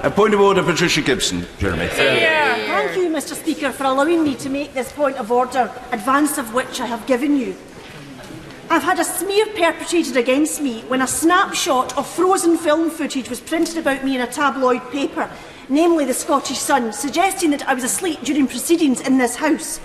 A point of order, Patricia Gibson. Jeremy. Thank you, Mr. Speaker, for allowing me to make this point of order, advance of which I have given you. I've had a smear perpetrated against me when a snapshot of frozen film footage was printed about me in a tabloid paper, namely the Scottish Sun, suggesting that I was asleep during proceedings in this House.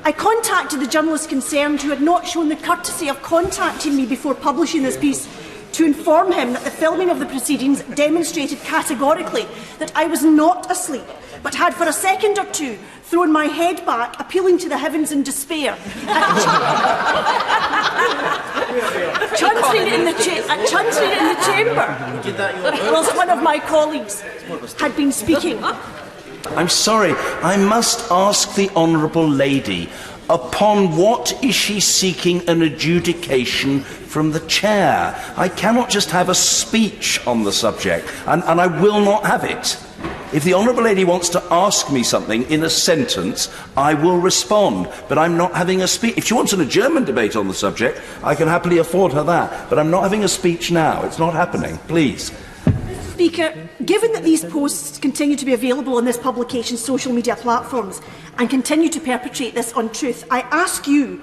I contacted the journalist concerned, who had not shown the courtesy of contacting me before publishing this piece, to inform him that the filming of the proceedings demonstrated categorically that I was not asleep, but had for a second or two thrown my head back, appealing to the heavens in despair, chuntering in the chamber, whilst one of my colleagues had been speaking. I'm sorry, I must ask the Honourable Lady, upon what is she seeking an adjudication from the Chair? I cannot just have a speech on the subject, and I will not have it. If the Honourable Lady wants to ask me something in a sentence, I will respond, but I'm not having a speech. If she wants an adjournment debate on the subject, I can happily afford her that, but I'm not having a speech now. It's not happening. Please. Speaker, given that these posts continue to be available on this publication's social media platforms and continue to perpetrate this untruth, I ask you,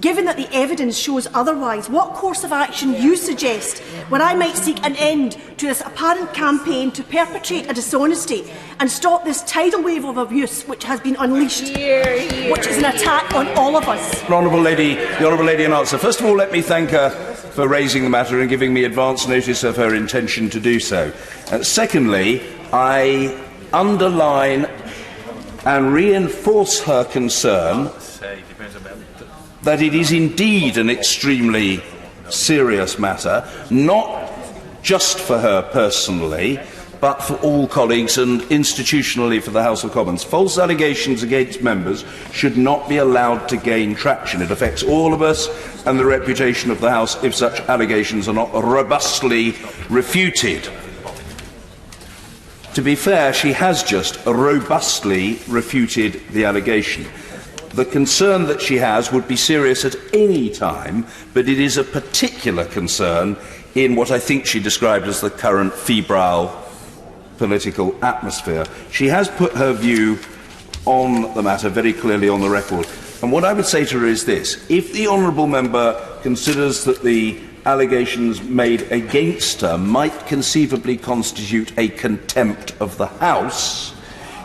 given that the evidence shows otherwise, what course of action you suggest when I might seek an end to this apparent campaign to perpetrate a dishonesty and stop this tidal wave of abuse which has been unleashed, which is an attack on all of us. The Honourable Lady in answer. First of all, let me thank her for raising the matter and giving me advance notice of her intention to do so. Secondly, I underline and reinforce her concern that it is indeed an extremely serious matter, not just for her personally, but for all colleagues and institutionally for the House of Commons. False allegations against members should not be allowed to gain traction. It affects all of us and the reputation of the House if such allegations are not robustly refuted. To be fair, she has just robustly refuted the allegation. The concern that she has would be serious at any time, but it is a particular concern in what I think she described as the current febrile political atmosphere. She has put her view on the matter very clearly on the record. And what I would say to her is this: if the honourable member considers that the allegations made against her might conceivably constitute a contempt of the House,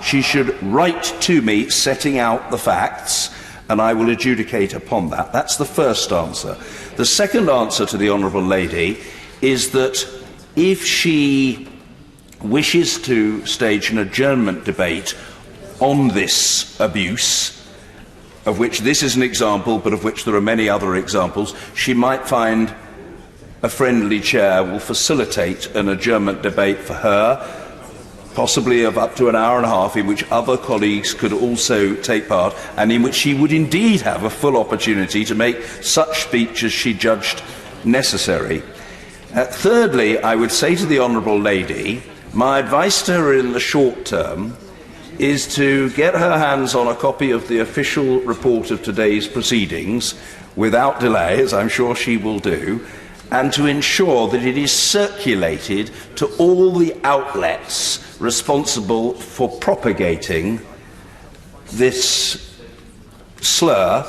she should write to me setting out the facts, and I will adjudicate upon that. That's the first answer. The second answer to the Honourable Lady is that if she wishes to stage an adjournment debate on this abuse, of which this is an example, but of which there are many other examples, she might find a friendly chair will facilitate an adjournment debate for her, possibly of up to an hour and a half, in which other colleagues could also take part, and in which she would indeed have a full opportunity to make such speech as she judged necessary. Thirdly, I would say to the Honourable Lady, my advice to her in the short term is to get her hands on a copy of the official report of today's proceedings, without delay, as I'm sure she will do, and to ensure that it is circulated to all the outlets responsible for propagating this slur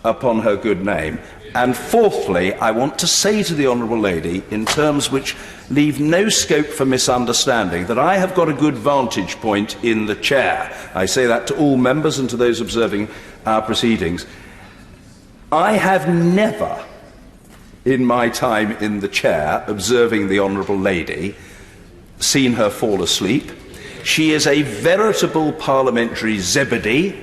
upon her good name. And fourthly, I want to say to the Honourable Lady, in terms which leave no scope for misunderstanding, that I have got a good vantage point in the chair. I say that to all members and to those observing our proceedings. I have never, in my time in the chair, observing the Honourable Lady, seen her fall asleep. She is a veritable parliamentary Zebedee.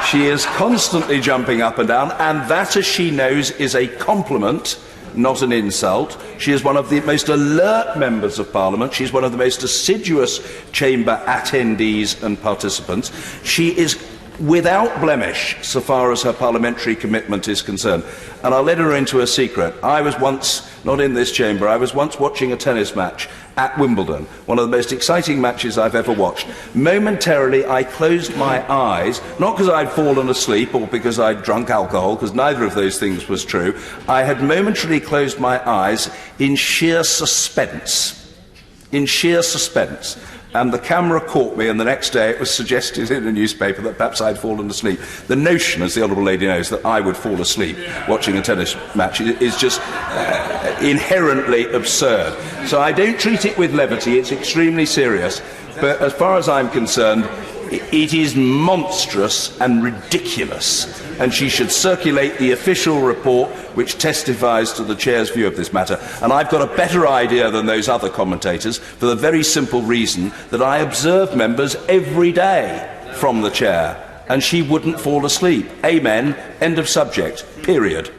She is constantly jumping up and down, and that, as she knows, is a compliment, not an insult. She is one of the most alert members of Parliament. She is one of the most assiduous chamber attendees and participants. She is without blemish so far as her parliamentary commitment is concerned. And I'll let her into a secret. I was once, not in this chamber, I was once watching a tennis match at Wimbledon, one of the most exciting matches I've ever watched. Momentarily, I closed my eyes, not because I'd fallen asleep or because I'd drunk alcohol, because neither of those things was true. I had momentarily closed my eyes in sheer suspense in sheer suspense. And the camera caught me, and the next day it was suggested in a newspaper that perhaps I'd fallen asleep. The notion, as the honourable lady knows, that I would fall asleep watching a tennis match is just inherently absurd. So I don't treat it with levity, it's extremely serious. But as far as I'm concerned, it is monstrous and ridiculous, and she should circulate the official report which testifies to the Chair's view of this matter. And I've got a better idea than those other commentators for the very simple reason that I observe members every day from the Chair, and she wouldn't fall asleep. Amen. End of subject. Period.